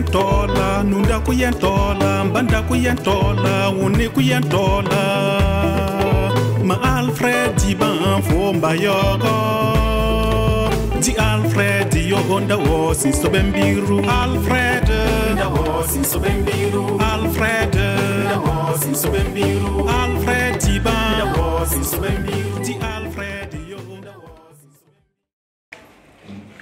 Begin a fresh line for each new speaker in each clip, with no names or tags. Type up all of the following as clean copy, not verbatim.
kuyentola, nunda kuyentola, mbanda kuyentola, une kuyentola. Ma Alfred di ban fomba yogo. Di Alfred yogonda was in Sobembiru. Alfred was in Sobembiru. Alfred was in Sobembiru. Alfred di ban was in Sobembiru. Di Alfred yogonda was in Sobembiru.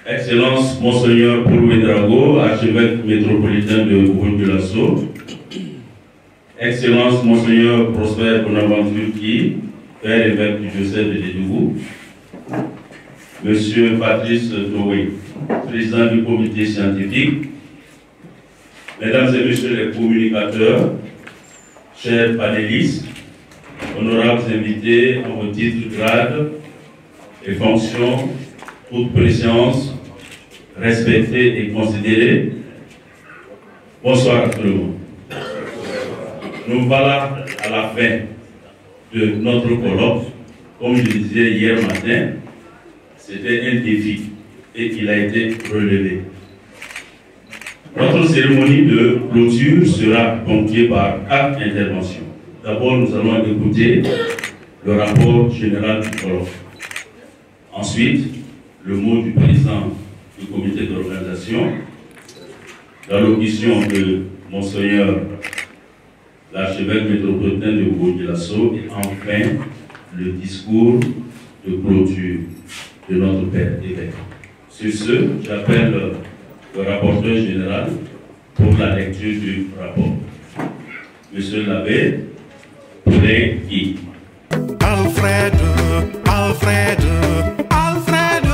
Excellence Monseigneur Paul Ouédraogo, archevêque métropolitain de Bourg-de-Lasso. Excellence Monseigneur Prosper Bonaventure Ki, père évêque du diocèse de Dédougou. Monsieur Patrice Toé, président du comité scientifique. Mesdames et messieurs les communicateurs, chers panélistes, honorables invités en vos titres, grades et fonctions, toute préscience, respectée et considérée. Bonsoir à tout le monde. Nous voilà à la fin de notre colloque. Comme je le disais hier matin, c'était un défi et il a été relevé. Notre cérémonie de clôture sera ponctuée par 4 interventions. D'abord, nous allons écouter le rapport général du colloque. Ensuite, le mot du président du comité d'organisation, l'allocution de Monseigneur l'archevêque métropolitain de Bourg-de-Lasso et enfin le discours de clôture de notre père évêque. Sur ce, j'appelle le rapporteur général pour la lecture du rapport. Monsieur l'abbé, Poulet-Guy.
Alfred, Alfred, Alfred.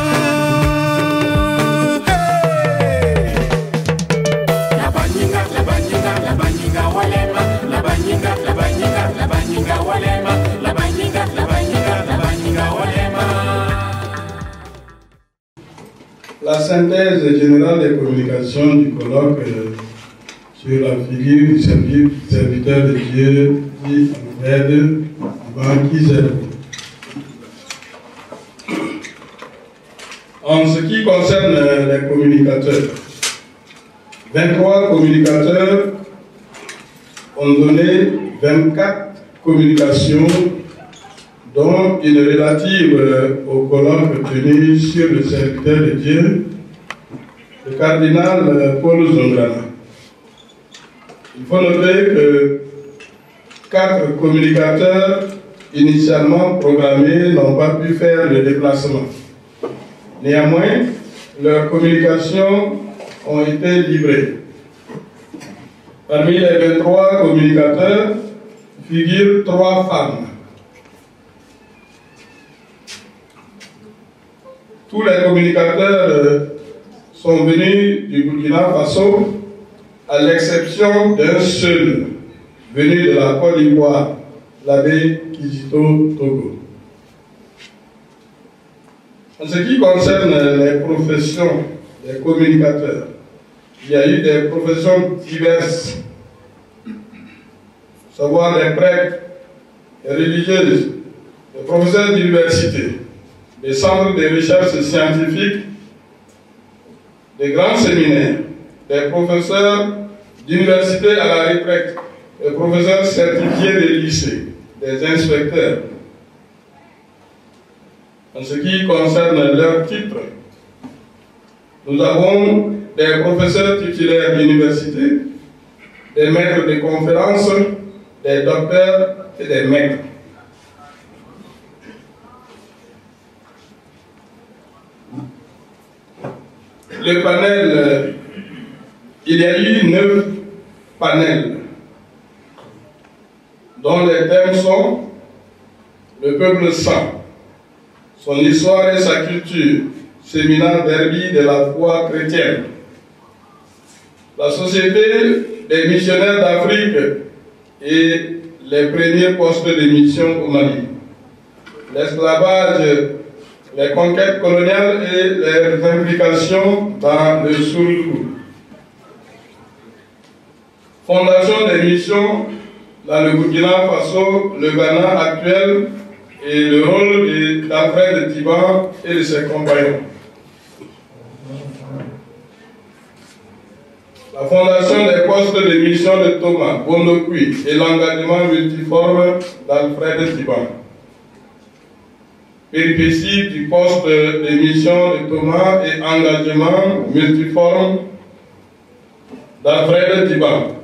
Hey! La banyiga walema, la banyiga walema, la banyiga walema.
La synthèse générale des communications du colloque sur la figure du serviteur de Dieu dit Alfred Banquizel. En ce qui concerne les communicateurs, 23 communicateurs ont donné 24 communications, dont une relative au colloque tenu sur le serviteur de Dieu, le cardinal Paul Zongrana. Il faut noter que 4 communicateurs initialement programmés n'ont pas pu faire le déplacement. Néanmoins, leurs communications ont été livrées. Parmi les 23 communicateurs figurent 3 femmes. Tous les communicateurs sont venus du Burkina Faso, à l'exception d'un seul, venu de la Côte d'Ivoire, l'abbé Kizito Togo. En ce qui concerne les professions des communicateurs, il y a eu des professions diverses, savoir les prêtres, les religieuses, les professeurs d'université, des centres de recherche scientifiques, des grands séminaires, des professeurs d'université à la retraite, des professeurs certifiés des lycées, des inspecteurs. En ce qui concerne leurs titres, nous avons des professeurs titulaires d'université, des maîtres de conférences, des docteurs et des maîtres. Le panel, il y a eu 9 panels, dont les thèmes sont le peuple saint, son histoire et sa culture, séminaire d'Herbie de la foi chrétienne, la société des missionnaires d'Afrique et les premiers postes de mission au Mali, l'esclavage, les conquêtes coloniales et les implications dans le Souloulou. Fondation des missions dans le Burkina Faso, le Ghana actuel et le rôle d'Alfred Tiban et de ses compagnons. La fondation des postes de mission de Thomas Bondokui et l'engagement multiforme d'Alfred Tiban. Péripéties du poste de mission de Thomas et engagement multiforme d'Alfred Tiban.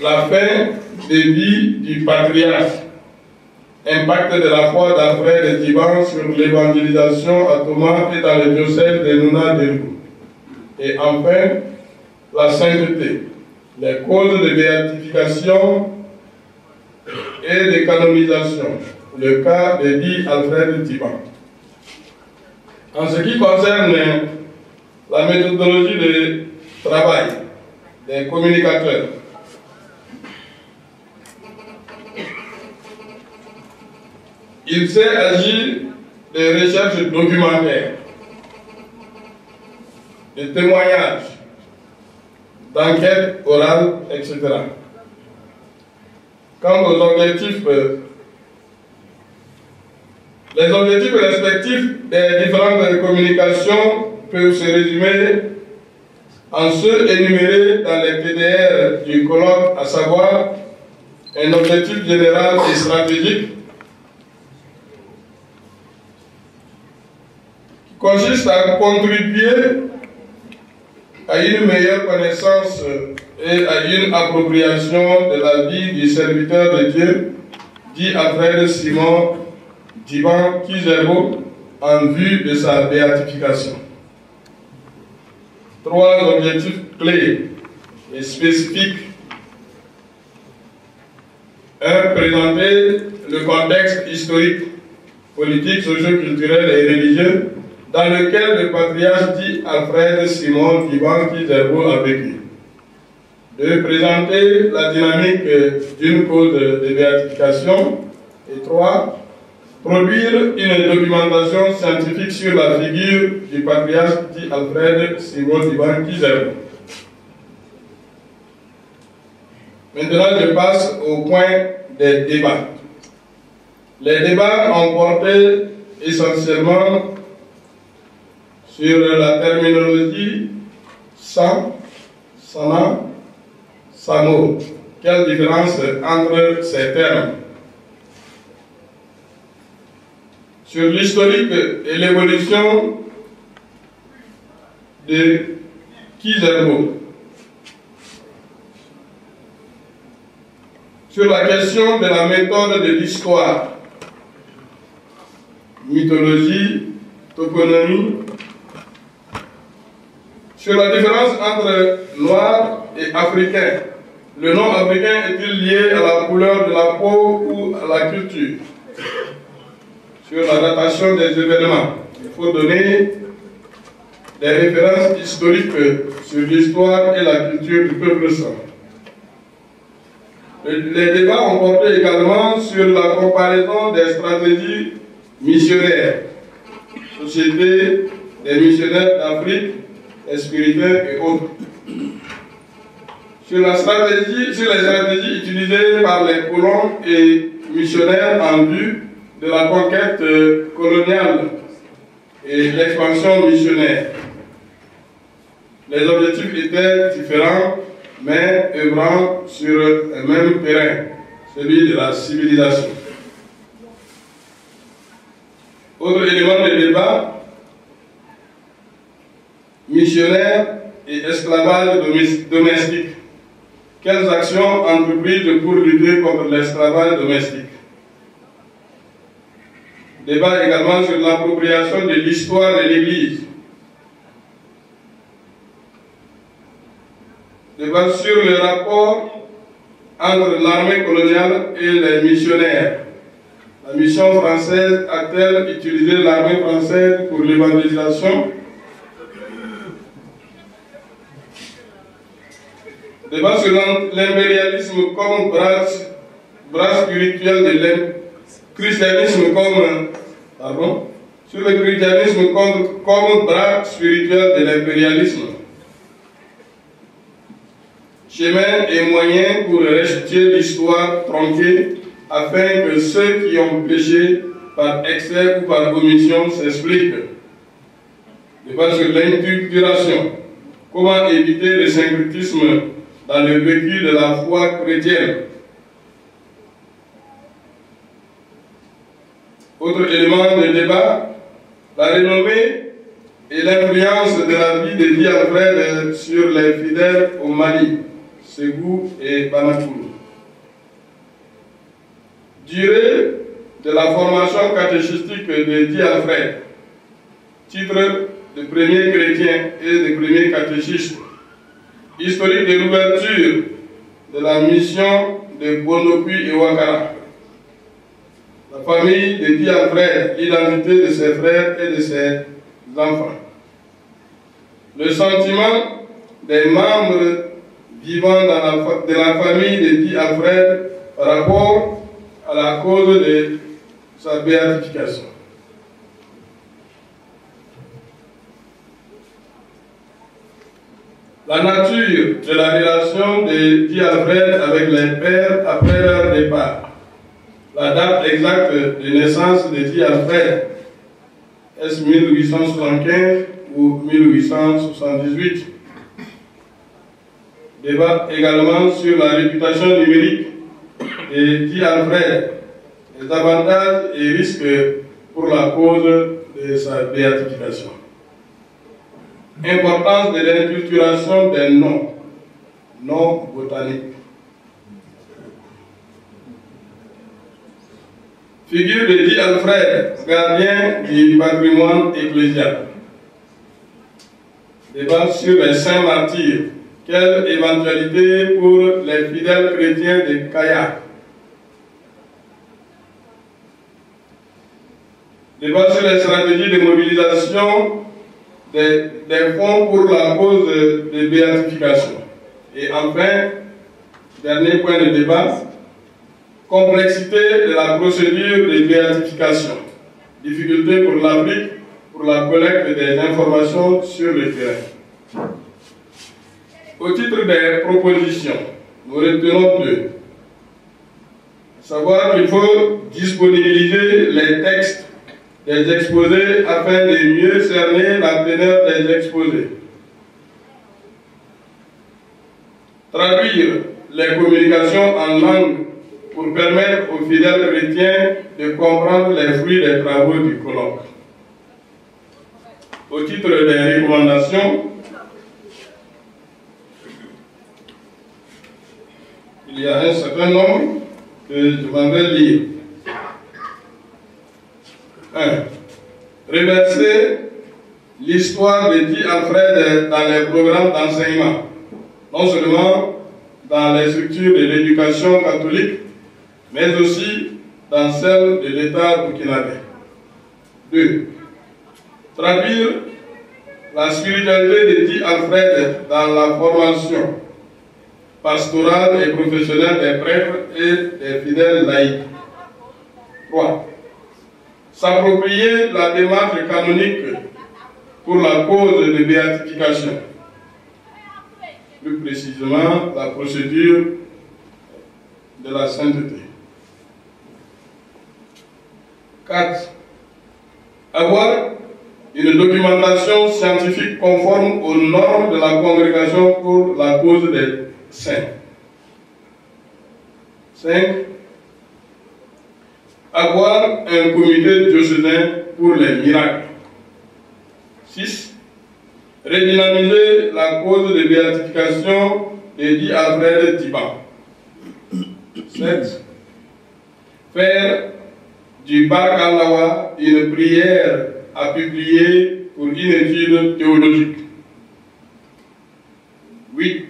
La fin des vies du patriarche. Impact de la foi d'Alfred Tiban sur l'évangélisation à Thomas et dans le diocèse de Nouna Delgou. Et enfin, la sainteté, les causes de béatification et de canonisation, le cas de dit Alfred Tiban. En ce qui concerne la méthodologie de travail des communicateurs, il sait agir des recherches documentaires, de témoignages, d'enquêtes orales, etc. Quant aux objectifs, les objectifs respectifs des différentes communications peuvent se résumer en ceux énumérés dans les TDR du colloque, à savoir un objectif général et stratégique qui consiste à contribuer à une meilleure connaissance et à une appropriation de la vie du serviteur de Dieu, dit Alfred Simon Tiban Kizerbo, en vue de sa béatification. 3 objectifs clés et spécifiques. 1. Présenter le contexte historique, politique, socio-culturel et religieux dans lequel le patriarche dit Alfred Simon Tiban Kizerbo a vécu. 2. Présenter la dynamique d'une cause de béatification. Et 3. Produire une documentation scientifique sur la figure du patriarche dit Alfred Simon Tiban Kizerbo. Maintenant, je passe au point des débats. Les débats ont porté essentiellement sur la terminologie San, Sana, Samo. Quelle différence entre ces termes? Sur l'historique et l'évolution de Kizerbo. Sur la question de la méthode de l'histoire, mythologie, toponymie. Sur la différence entre noir et africain. Le nom africain est-il lié à la couleur de la peau ou à la culture? Sur la datation des événements, il faut donner des références historiques sur l'histoire et la culture du peuple sang. Les débats ont porté également sur la comparaison des stratégies missionnaires, société des missionnaires d'Afrique, les spirituels et autres. Sur les stratégies utilisées par les colons et missionnaires en vue de la conquête coloniale et l'expansion missionnaire. Les objectifs étaient différents, mais œuvrant sur un même terrain, celui de la civilisation. Autre élément de débat, missionnaire et esclavage domestique. Quelles actions entreprises pour lutter contre l'esclavage domestique? Débat également sur l'appropriation de l'histoire de l'Église. Débat sur le rapport entre l'armée coloniale et les missionnaires. La mission française a-t-elle utilisé l'armée française pour l'évangélisation? Débat sur l'impérialisme comme bras spirituel de christianisme sur le christianisme comme bras spirituel de l'impérialisme. Chemin et moyens pour restituer l'histoire tronquée afin que ceux qui ont péché par excès ou par omission s'expliquent. Débat sur l'inculturation. comment éviter le syncrétisme dans le vécu de la foi chrétienne. Autre élément de débat, la renommée et l'influence de la vie de Guy Alfred sur les fidèles au Mali, Ségou et Banakoulou. Durée de la formation catéchistique de Guy Alfred, titre de premier chrétien et de premier catéchiste, historique de l'ouverture de la mission de Bonopui et Ouattara, la famille de Guy Alfred, l'identité de ses frères et de ses enfants, le sentiment des membres vivant de la famille de Guy Alfred par rapport à la cause de sa béatification. La nature de la relation de Guy Alfred avec les pères après leur départ. La date exacte de naissance de Guy Alfred, est-ce 1875 ou 1878? Débat également sur la réputation numérique de Guy Alfred, les avantages et risques pour la cause de sa béatification. Importance de l'inculturation des noms botaniques. Figure de Guy Alfred, gardien du patrimoine ecclésial. Débat sur les saints martyrs. Quelle éventualité pour les fidèles chrétiens de Kaya? Débat sur les stratégies de mobilisation des fonds pour la cause de béatification. Et enfin, dernier point de débat, complexité de la procédure de béatification, difficulté pour l'Afrique pour la collecte des informations sur le terrain. Au titre des propositions, nous retenons deux. Savoir qu'il faut disponibiliser les textes des exposés afin de mieux cerner la teneur des exposés. Traduire les communications en langue pour permettre aux fidèles chrétiens de comprendre les fruits des travaux du colloque. Au titre des recommandations, il y a un certain nombre que je m'en vais lire. 1. Reverser l'histoire de Guy Alfred dans les programmes d'enseignement, non seulement dans les structures de l'éducation catholique, mais aussi dans celles de l'État burkinabé. 2. Traduire la spiritualité de Guy Alfred dans la formation pastorale et professionnelle des prêtres et des fidèles laïcs. 3. S'approprier la démarche canonique pour la cause de béatification. Plus précisément, la procédure de la sainteté. 4. Avoir une documentation scientifique conforme aux normes de la congrégation pour la cause des saints. 5. Avoir un comité diocésain pour les miracles. 6. Redynamiser la cause de béatification de Guy Alfred Thiban. 7. Faire du Bac Allawa une prière à publier pour une étude théologique. 8.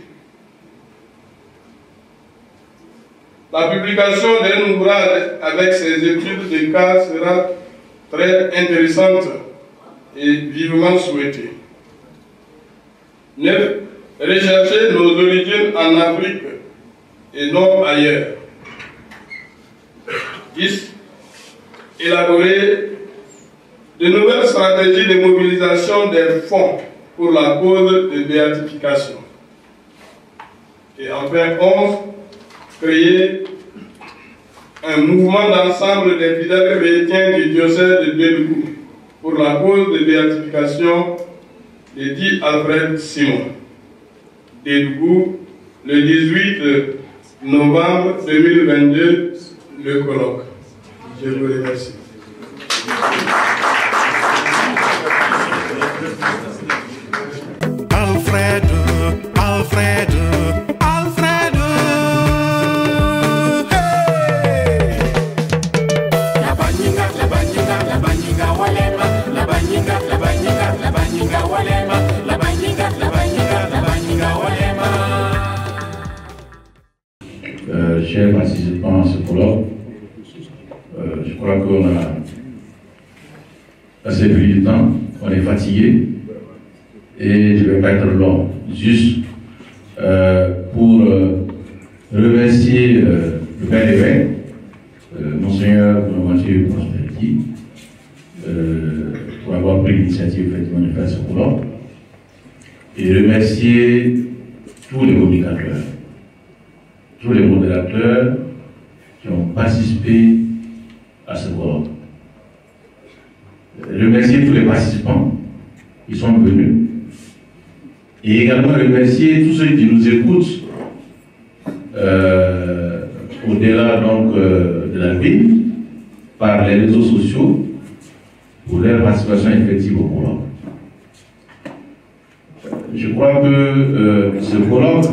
La publication d'un ouvrage avec ses études de cas sera très intéressante et vivement souhaitée. 9. Rechercher nos origines en Afrique et non ailleurs. 10. Élaborer de nouvelles stratégies de mobilisation des fonds pour la cause de béatification. Et enfin, 11. Créer un mouvement d'ensemble des fidèles chrétiens du diocèse de Bédougou pour la cause de béatification de Guy Alfred Simon. d'Edougou, le 18 novembre 2022, le colloque. Je vous remercie.
Alfred, Alfred, Alfred. Hey! La baninga, la baninga, la baninga walema, la baninga, la baninga, la baninga walema, la baninga, la baninga, la baninga walema.
Chers participants à ce colloque, je crois qu'on a assez pris du temps, on est fatigué. Et je ne vais pas être long, juste pour remercier le père d'évêque, Monseigneur Bonaventure Prosperity, pour avoir pris l'initiative effectivement de faire ce colloque, et remercier tous les communicateurs, tous les modérateurs qui ont participé à ce colloque. Remercier tous les participants qui sont venus. Et également remercier tous ceux qui nous écoutent au-delà donc de la ville par les réseaux sociaux pour leur participation effective au colloque. Je crois que ce colloque,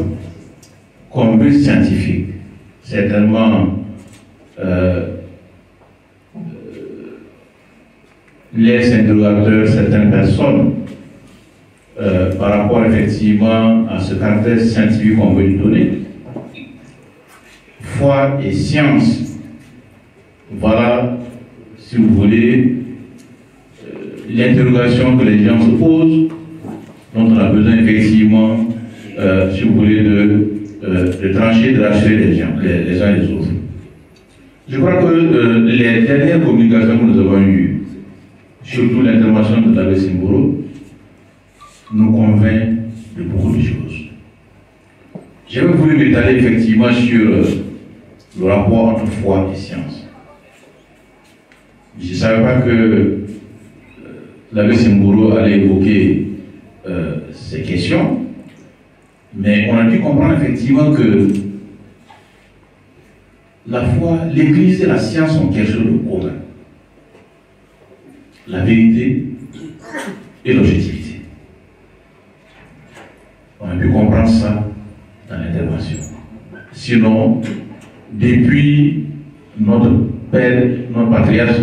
comme but scientifique, certainement les interrogateurs, certaines personnes par rapport effectivement à ce caractère scientifique qu'on veut lui donner. Foi et science, voilà, si vous voulez, l'interrogation que les gens se posent, dont on a besoin effectivement, si vous voulez, de trancher, de rassurer les uns et les autres. Je crois que les dernières communications que nous avons eues, surtout l'intervention de l'abbé Simboro, nous convainc de beaucoup de choses. J'avais voulu m'étaler effectivement sur le rapport entre foi et science. Je ne savais pas que l'abbé Simboro allait évoquer ces questions, mais on a dû comprendre effectivement que la foi, l'Église et la science ont quelque chose de commun. La vérité et l'objectivité. On a pu comprendre ça dans l'intervention. Sinon, depuis notre père, notre patriarche,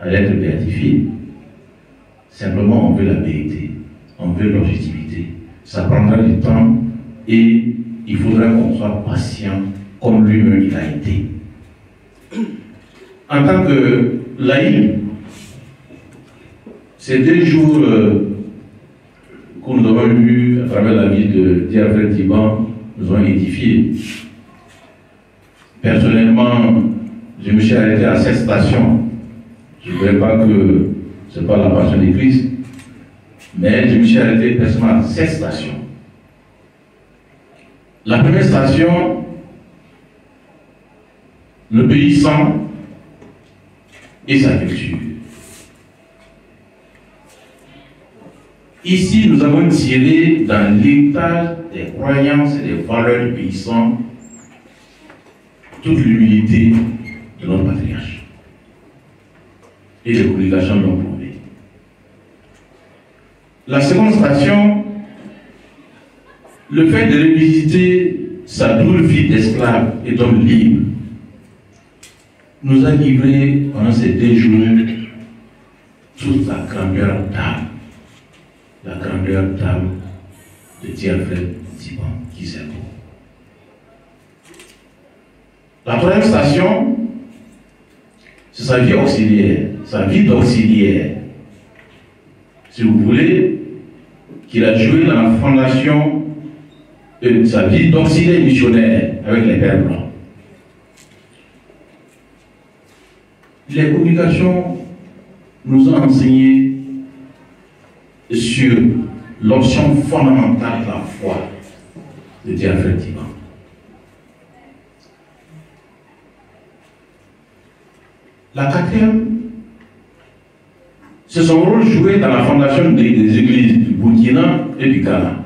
à l'être béatifié, simplement on veut la vérité, on veut l'objectivité. Ça prendra du temps et il faudra qu'on soit patient comme lui-même il a été. En tant que laïc, ces 2 jours que nous avons eu à travers la vie de Alfred Thiban nous ont édifiés. Personnellement, je me suis arrêté à cette station. Je ne voudrais pas que ce n'est pas la passion des Christ, mais je me suis arrêté personnellement à cette station. La première station, le pays sans et sa culture. Ici, nous avons tiré dans l'héritage des croyances et des valeurs du paysan toute l'humilité de notre patriarche et les obligations de l'homme prouvé. La seconde station, le fait de revisiter sa double vie d'esclave et d'homme libre, nous a livré pendant ces 2 jours toute la grandeur d'âme. La grandeur d'âme de Alfred Thiban qui s'est beau. La 3e station, c'est sa vie auxiliaire, sa vie d'auxiliaire, si vous voulez, qu'il a joué dans la fondation de sa vie d'auxiliaire missionnaire avec les Pères Blancs. Les communications nous ont enseigné sur l'option fondamentale de la foi de Alfred Thiban. La 4e, c'est son rôle joué dans la fondation des églises du Burkina et du Ghana.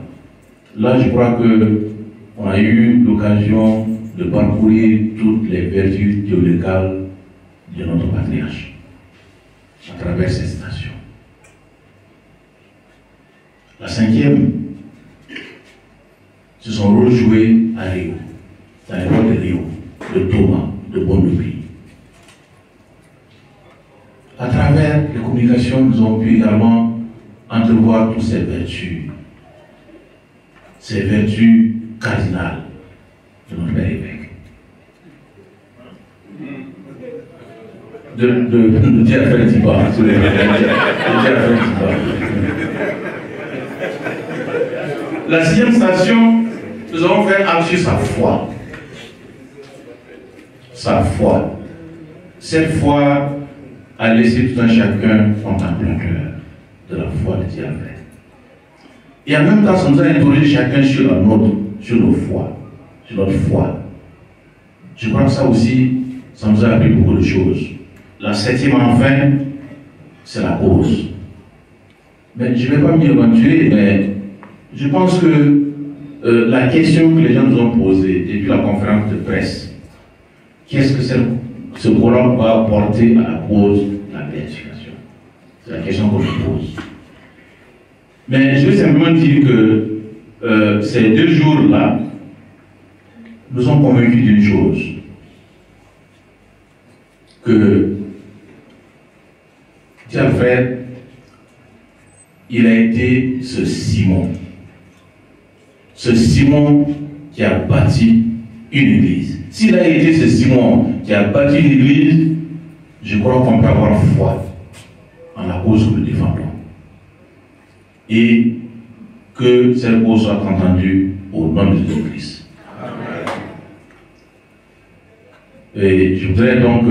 là, je crois qu'on a eu l'occasion de parcourir toutes les vertus théologales de notre patriarche à travers cette station. La 5e, c'est son rôle joué à Rio, dans l'époque de Rio, de Thomas, de Bonnepi. À travers les communications, nous avons pu également entrevoir toutes ces vertus cardinales de notre père évêque. De dire à faire un petit pas, La 6e station, nous avons fait acte sur sa foi. Sa foi. Cette foi a laissé tout un chacun contemplateur de la foi de Dieu. Et en même temps, ça nous a interrogé chacun sur la nôtre, sur nos foi, sur notre foi. Je crois que ça aussi, ça nous a appris beaucoup de choses. La 7e, enfin, c'est la pause. Mais je ne vais pas m'y aventurer, mais je pense que la question que les gens nous ont posée depuis la conférence de presse, qu'est-ce que ce colloque va apporter à la cause de la béatification? C'est la question qu'on nous pose. Mais je vais simplement dire que ces 2 jours-là nous ont convaincus d'une chose, que Dialfred, il a été ce Simon qui a bâti une église. S'il a été ce Simon qui a bâti une église, je crois qu'on peut avoir foi en la cause que nous défendons. Et que cette cause soit entendue au nom de Jésus-Christ. Et je voudrais donc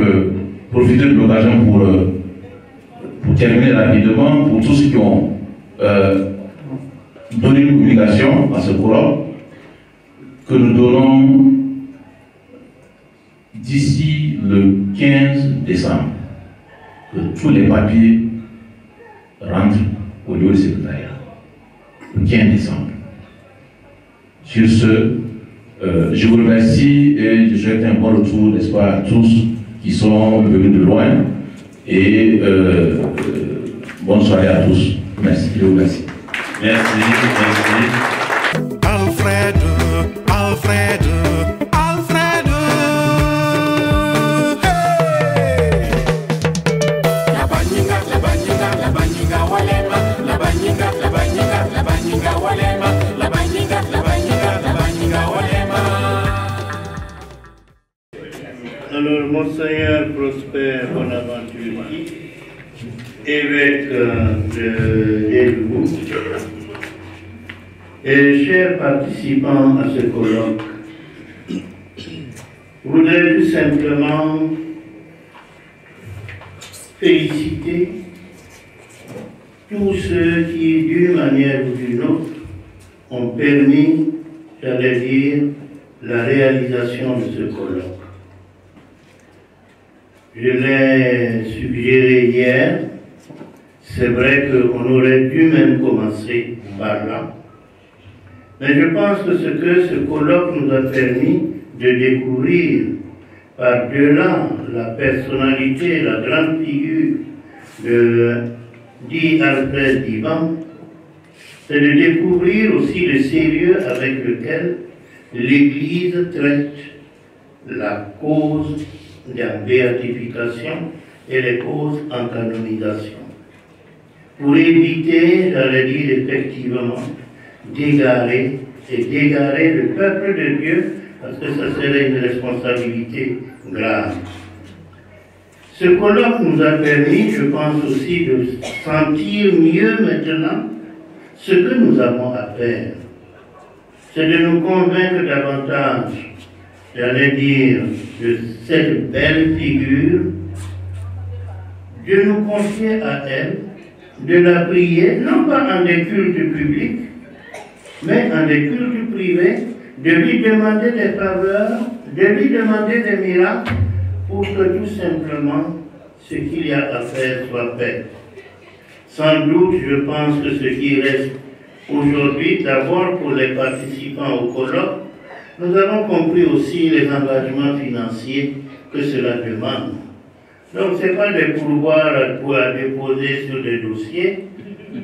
profiter de l'occasion pour terminer rapidement, pour tous ceux qui ont donné une communication à ce colloque, que nous donnons d'ici le 15 décembre, que tous les papiers rentrent au lieu du secrétariat. Le 15 décembre. Sur ce, je vous remercie et je souhaite un bon retour, n'est-ce pas, à tous qui sont venus de loin. Et bonne soirée à tous. Merci, je vous remercie.
Merci, merci.
Alfred, Alfred, Alfred. Hey! La banyiga walema, la banyiga walema, la banyiga walema.
Alors, Monseigneur Prosper Bonaventure, évêque de Lélou, et chers participants à ce colloque, je voudrais tout simplement féliciter tous ceux qui, d'une manière ou d'une autre, ont permis, j'allais dire, la réalisation de ce colloque. Je l'ai suggéré hier, c'est vrai qu'on aurait dû même commencer par là, mais je pense que ce colloque nous a permis de découvrir par-delà la personnalité, la grande figure de dit Alfred Divan, c'est de découvrir aussi le sérieux avec lequel l'Église traite la cause de la béatification et les causes en canonisation. Pour éviter, j'allais dire effectivement, d'égarer le peuple de Dieu, parce que ça serait une responsabilité grave. Ce colloque nous a permis, je pense aussi, de sentir mieux maintenant ce que nous avons à faire. C'est de nous convaincre davantage, j'allais dire, de cette belle figure, de nous confier à elle, de la prier, non pas en des cultes publics, mais en des cultes privés, de lui demander des faveurs, de lui demander des miracles, pour que tout simplement ce qu'il y a à faire soit fait. Sans doute, je pense que ce qui reste aujourd'hui, d'abord pour les participants au colloque, nous avons compris aussi les engagements financiers que cela demande. Donc, ce n'est pas des pourboires à déposer sur des dossiers,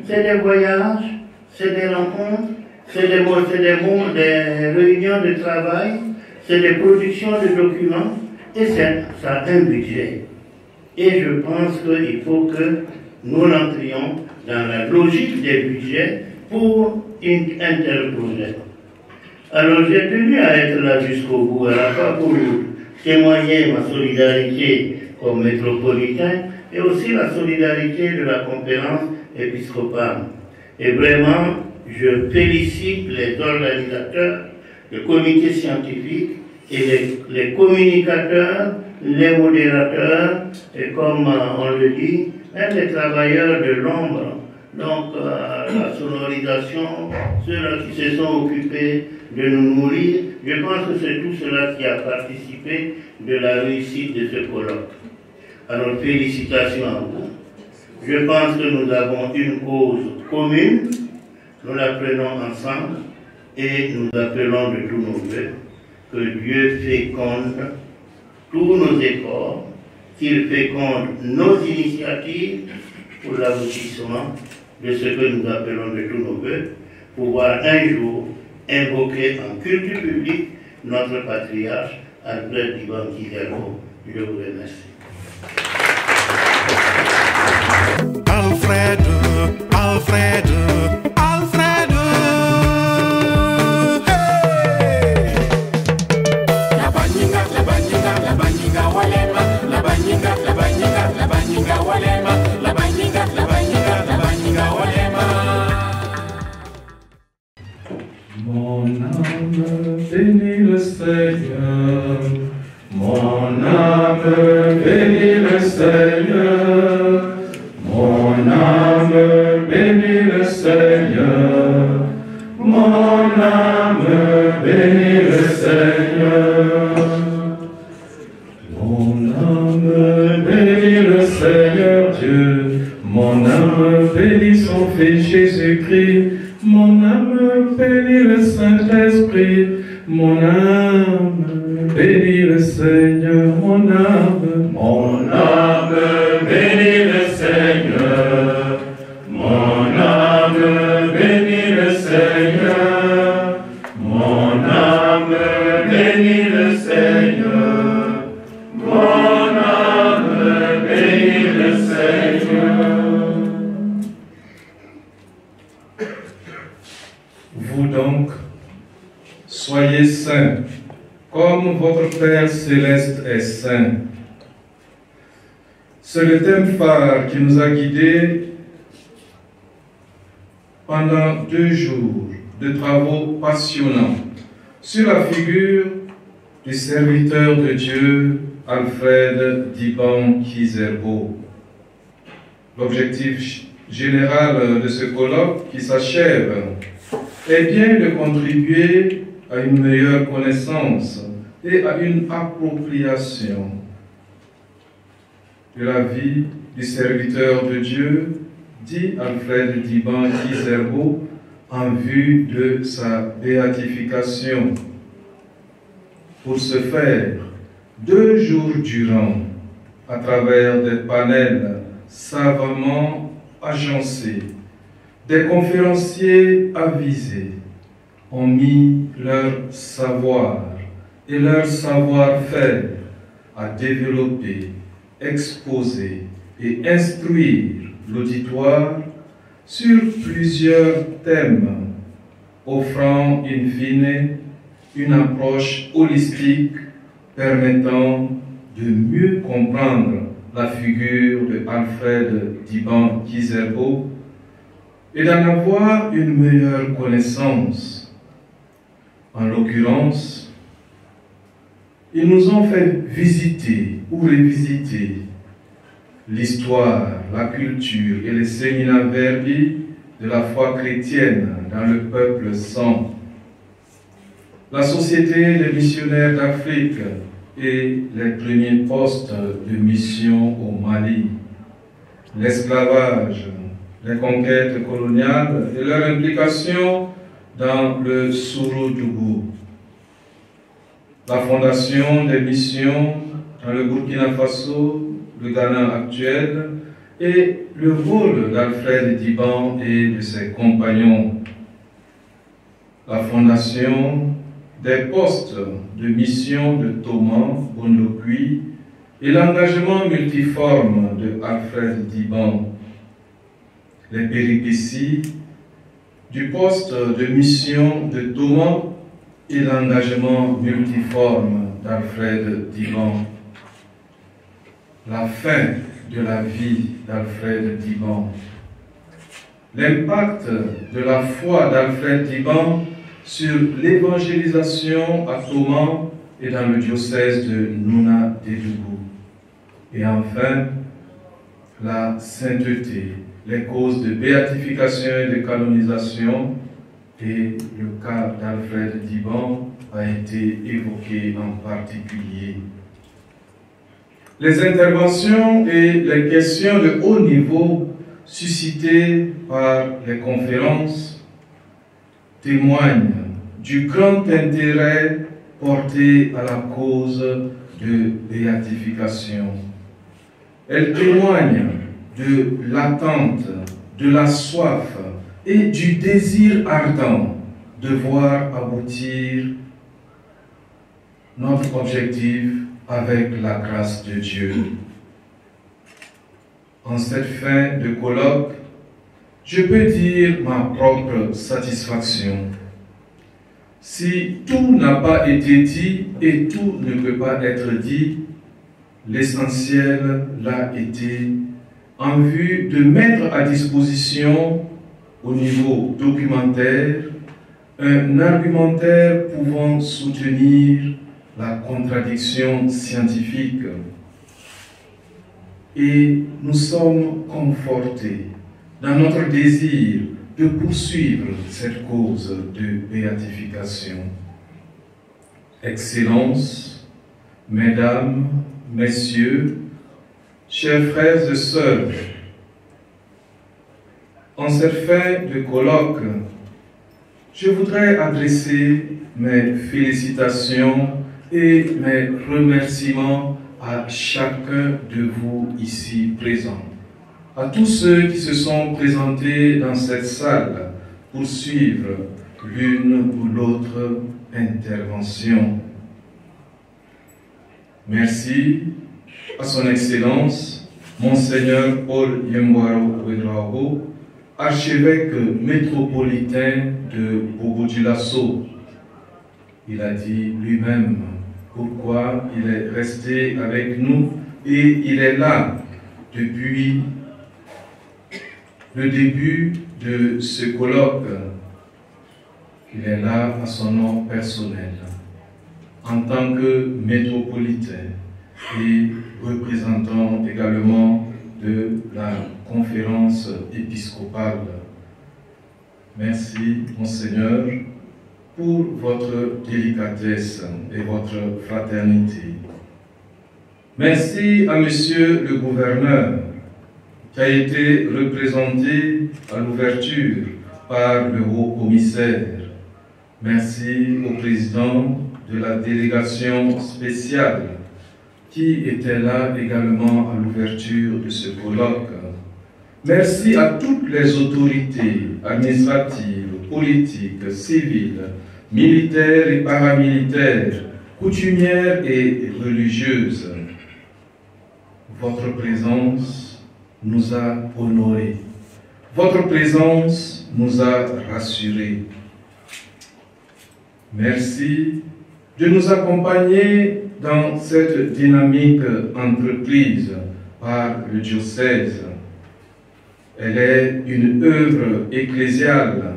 c'est des voyages, c'est des rencontres, c'est des réunions de travail, c'est des productions de documents, et ça a un budget. Et je pense qu'il faut que nous rentrions dans la logique des budgets pour un tel projet. Alors j'ai tenu à être là jusqu'au bout, à la fois pour témoigner ma solidarité comme métropolitain et aussi la solidarité de la conférence épiscopale. Et vraiment, je félicite les organisateurs, le comité scientifique et les communicateurs, les modérateurs, et comme on le dit, même les travailleurs de l'ombre, donc la sonorisation, ceux-là qui se sont occupés de nous nourrir. Je pense que c'est tout cela qui a participé de la réussite de ce colloque. Alors félicitations à vous. Je pense que nous avons une cause commune, nous la prenons ensemble et nous appelons de tous nos vœux que Dieu féconde tous nos efforts, qu'il féconde nos initiatives pour l'aboutissement de ce que nous appelons de tous nos vœux, pouvoir un jour invoquer en culte public notre patriarche Alfred Diban Kizerbo. Je vous remercie.
Alfred, Alfred, Alfred, hey! La banyiga walema, la banyiga walema, la banyiga walema.
Mon âme bénit le Seigneur, mon âme bénit le Seigneur. Mon âme bénit le Seigneur, mon âme bénit le Seigneur. Mon âme bénit le Seigneur Dieu, mon âme bénit son Fils Jésus-Christ, mon âme bénit le Saint-Esprit, mon âme bénit le Seigneur, mon âme bénit le Seigneur, mon âme bénit le Seigneur, mon âme bénit le Seigneur, mon âme bénit le Seigneur. Vous donc, soyez saints, comme votre Père céleste est saint. C'est le thème phare qui nous a guidés pendant 2 jours de travaux passionnants sur la figure du serviteur de Dieu, Alfred Diban Kizerbo. L'objectif général de ce colloque qui s'achève est bien de contribuer à une meilleure connaissance et à une appropriation de la vie du serviteur de Dieu, dit Alfred Diban Kizerbo, en vue de sa béatification. Pour ce faire, 2 jours durant, à travers des panels savamment agencés, des conférenciers avisés ont mis leur savoir et leur savoir-faire à développer, exposer et instruire l'auditoire sur plusieurs thèmes, offrant in fine une approche holistique permettant de mieux comprendre la figure de Alfred Diban Kizerbo et d'en avoir une meilleure connaissance. En l'occurrence, ils nous ont fait visiter ou revisiter l'histoire, la culture et les semina verbi de la foi chrétienne dans le peuple sang, la Société des missionnaires d'Afrique et les premiers postes de mission au Mali, l'esclavage, les conquêtes coloniales et leur implication dans le Souroudougou, la fondation des missions dans le Burkina Faso, le Ghana actuel, et le rôle d'Alfred Diban et de ses compagnons, la fondation des postes de mission de Thomas Bondokui et l'engagement multiforme de Alfred Diban, les péripéties du poste de mission de Thomas et l'engagement multiforme d'Alfred Diban, la fin de la vie d'Alfred Diban, l'impact de la foi d'Alfred Diban sur l'évangélisation à Thomas et dans le diocèse de Nouna-Dédougou, et enfin la sainteté, les causes de béatification et de canonisation, et le cas d'Alfred Diban a été évoqué en particulier. Les interventions et les questions de haut niveau suscitées par les conférences témoignent du grand intérêt porté à la cause de béatification. Elles témoignent de l'attente, de la soif et du désir ardent de voir aboutir notre objectif avec la grâce de Dieu. En cette fin de colloque, je peux dire ma propre satisfaction. Si tout n'a pas été dit et tout ne peut pas être dit, l'essentiel l'a été en vue de mettre à disposition au niveau documentaire un argumentaire pouvant soutenir la contradiction scientifique. Et nous sommes confortés dans notre désir de poursuivre cette cause de béatification. Excellences, Mesdames, Messieurs, chers frères et sœurs, en cette fin de colloque, je voudrais adresser mes félicitations et mes remerciements à chacun de vous ici présents, à tous ceux qui se sont présentés dans cette salle pour suivre l'une ou l'autre intervention. Merci à son Excellence, Monseigneur Paul Yembouaro Ouedraogo, archevêque métropolitain de Bobo-Dioulasso. Il a dit lui-même pourquoi il est resté avec nous et il est là depuis le début de ce colloque. Il est là à son nom personnel, en tant que métropolitain et représentant également de la conférence épiscopale. Merci, Monseigneur, pour votre délicatesse et votre fraternité. Merci à Monsieur le gouverneur, qui a été représenté à l'ouverture par le haut-commissaire. Merci au président de la délégation spéciale, qui était là également à l'ouverture de ce colloque. Merci à toutes les autorités administratives, politiques, civiles, militaires et paramilitaires, coutumières et religieuses. Votre présence nous a honorés. Votre présence nous a rassurés. Merci de nous accompagner dans cette dynamique entreprise par le diocèse. Elle est une œuvre ecclésiale,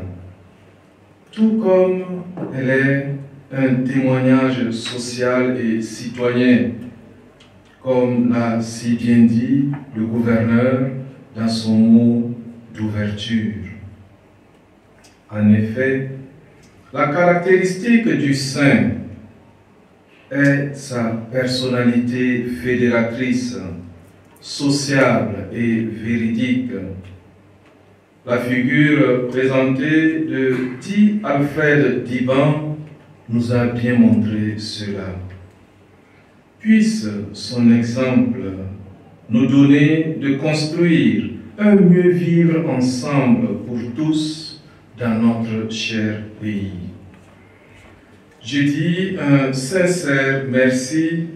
tout comme elle est un témoignage social et citoyen, comme l'a si bien dit le gouverneur dans son mot d'ouverture. En effet, la caractéristique du saint est sa personnalité fédératrice, sociable et véridique. La figure présentée de Di Alfred Diban nous a bien montré cela. Puisse son exemple nous donner de construire un mieux vivre ensemble pour tous dans notre cher pays. Je dis un sincère merci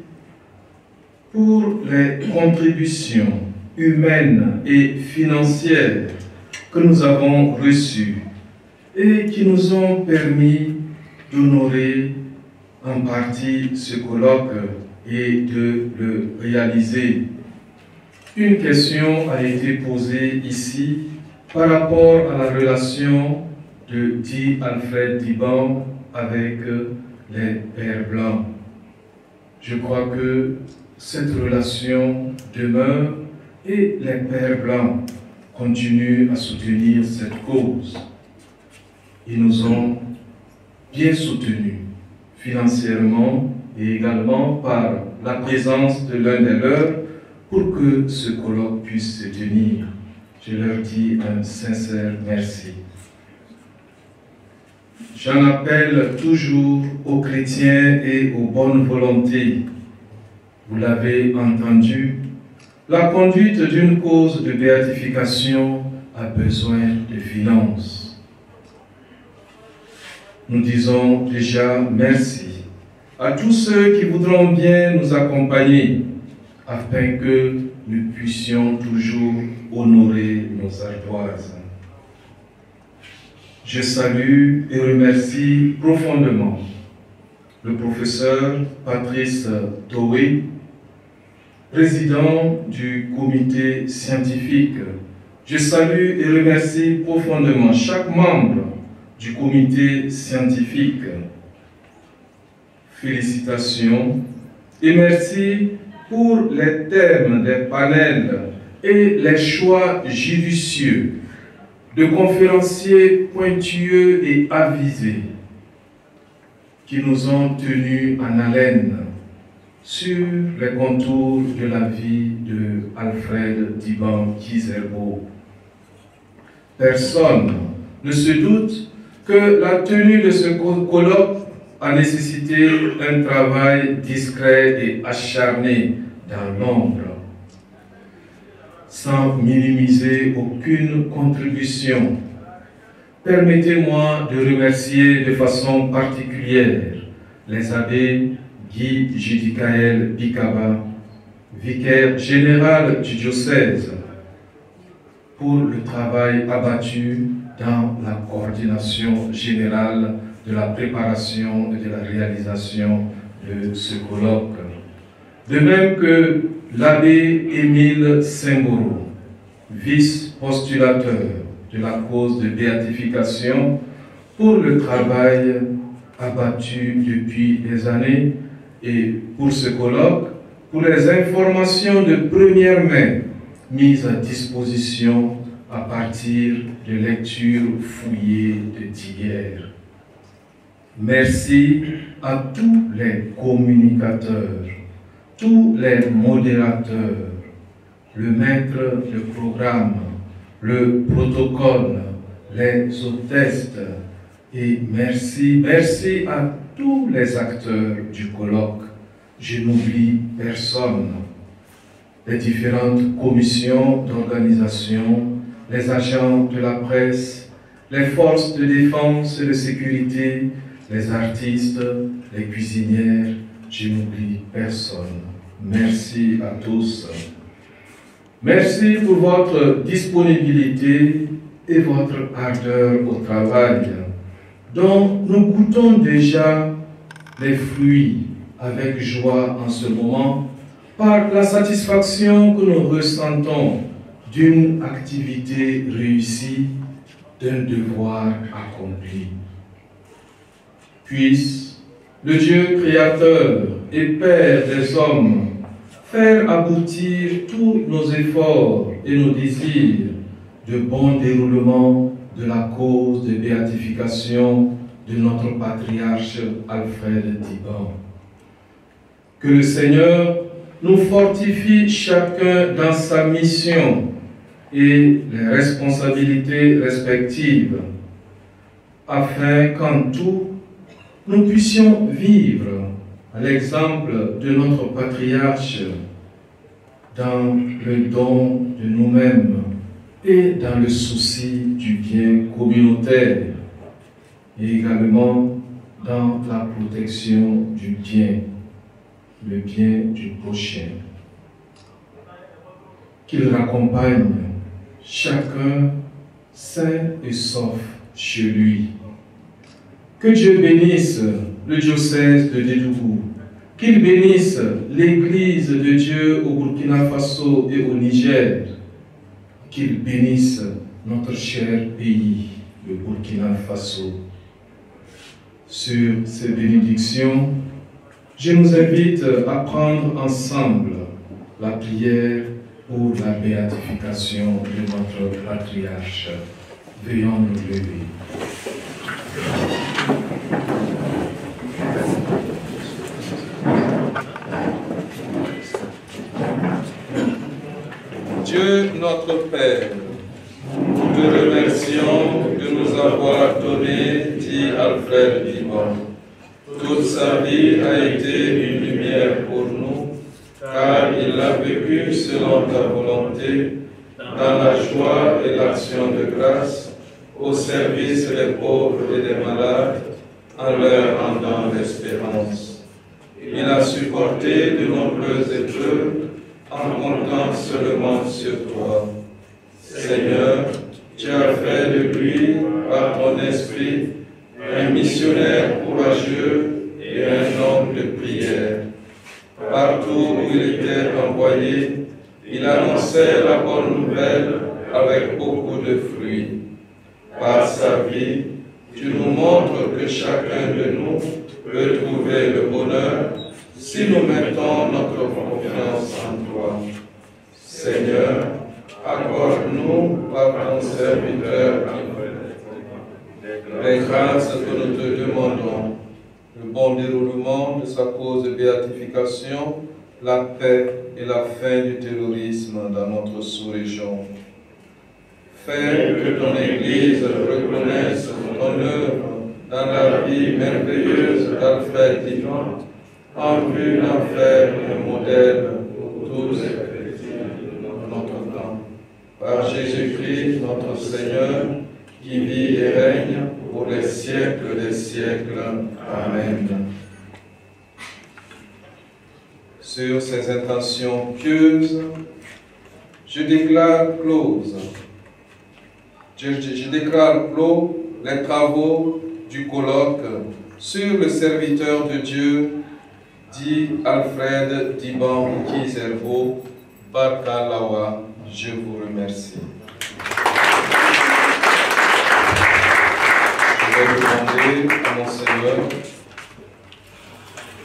pour les contributions humaines et financières que nous avons reçues et qui nous ont permis d'honorer en partie ce colloque et de le réaliser. Une question a été posée ici par rapport à la relation de Di Alfred Diban avec les Pères Blancs. Je crois que cette relation demeure et les Pères Blancs continuent à soutenir cette cause. Ils nous ont bien soutenus financièrement et également par la présence de l'un des leurs pour que ce colloque puisse se tenir. Je leur dis un sincère merci. J'en appelle toujours aux chrétiens et aux bonnes volontés. Vous l'avez entendu, la conduite d'une cause de béatification a besoin de finances. Nous disons déjà merci à tous ceux qui voudront bien nous accompagner afin que nous puissions toujours honorer nos ardoises. Je salue et remercie profondément le professeur Patrice Towé, président du comité scientifique. Je salue et remercie profondément chaque membre du comité scientifique. Félicitations et merci pour les thèmes des panels et les choix judicieux de conférenciers pointueux et avisés qui nous ont tenus en haleine sur les contours de la vie de Alfred Diban Kizerbo. Personne ne se doute que la tenue de ce colloque a nécessité un travail discret et acharné dans l'ombre, sans minimiser aucune contribution. Permettez-moi de remercier de façon particulière les abbés Guy Judikaël Bikaba, vicaire général du diocèse, pour le travail abattu dans la coordination générale de la préparation et de la réalisation de ce colloque. De même que l'abbé Émile Singoro, vice-postulateur de la cause de béatification, pour le travail abattu depuis des années et pour ce colloque, pour les informations de première main mises à disposition à partir de lectures fouillées d'hier. Merci à tous les communicateurs, tous les modérateurs, le maître de programme, le protocole, les hôtesses, et merci à tous les acteurs du colloque. Je n'oublie personne. Les différentes commissions d'organisation, les agents de la presse, les forces de défense et de sécurité, les artistes, les cuisinières, je n'oublie personne. Merci à tous. Merci pour votre disponibilité et votre ardeur au travail, dont nous goûtons déjà les fruits avec joie en ce moment, par la satisfaction que nous ressentons d'une activité réussie, d'un devoir accompli. Puisse le Dieu créateur et Père des hommes faire aboutir tous nos efforts et nos désirs de bon déroulement de la cause de béatification de notre patriarche Alfred Diban. Que le Seigneur nous fortifie chacun dans sa mission et les responsabilités respectives, afin qu'en tout, nous puissions vivre à l'exemple de notre patriarche dans le don de nous-mêmes et dans le souci du bien communautaire, et également dans la protection du bien, le bien du prochain. Qu'il raccompagne chacun sain et sauf chez lui. Que Dieu bénisse le diocèse de Dédougou, qu'il bénisse l'Église de Dieu au Burkina Faso et au Niger, qu'il bénisse notre cher pays, le Burkina Faso. Sur ces bénédictions, je nous invite à prendre ensemble la prière pour la béatification de notre patriarche. Veuillons nous lever.
Dieu notre Père, nous te remercions de nous avoir donné, dit Alfred Diban. Toute sa vie a été une lumière pour nous, car il a vécu selon ta volonté, dans la joie et l'action de grâce, au service des pauvres et des malades, en leur rendant l'espérance. Il a supporté de nombreuses épreuves, en comptant seulement sur toi. Seigneur, tu as fait de lui, par ton esprit, un missionnaire courageux et un homme de prière. Partout où il était envoyé, il annonçait la bonne nouvelle avec beaucoup de fruits. Par sa vie, tu nous montres que chacun de nous peut trouver le bonheur si nous mettons notre confiance en toi. Seigneur, accorde-nous par ton serviteur les grâces que nous te demandons, le bon déroulement de sa cause de béatification, la paix et la fin du terrorisme dans notre sous-région. Fais que ton Église reconnaisse ton œuvre dans la vie merveilleuse d'Alfred Diban, en vue d'en faire un modèle pour tous les chrétiens de notre temps. Par Jésus-Christ, notre Seigneur, qui vit et règne pour les siècles des siècles. Amen. Sur ces intentions pieuses, je déclare close. Je déclare clos les travaux du colloque sur le serviteur de Dieu, dit Alfred Diban Kizerbo Bakalawa. Je vous remercie. Je vais demander à Monseigneur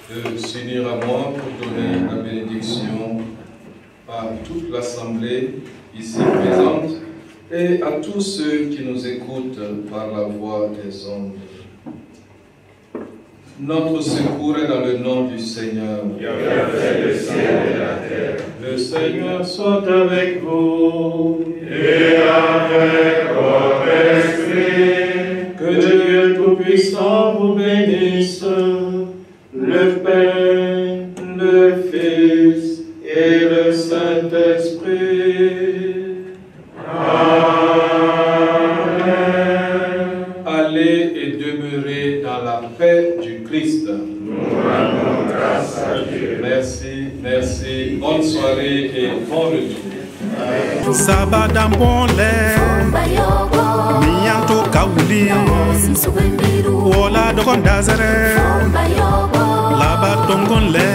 de s'unir à moi pour donner la bénédiction à toute l'Assemblée ici présente et à tous ceux qui nous écoutent par la voix des ondes. Notre secours est dans le nom du Seigneur, qui a fait le ciel et la terre. Le Seigneur soit avec vous et avec votre esprit. Que Dieu Tout-Puissant vous bénisse, le Père, le Fils et le Saint-Esprit. Amen. Allez et demeurez dans la paix du Christ. Nous rendons grâce à Dieu. Merci, merci. Bonne soirée et bon retour.
Sabadambole Miyanto Kauli Wola Dokondazare Labatongonle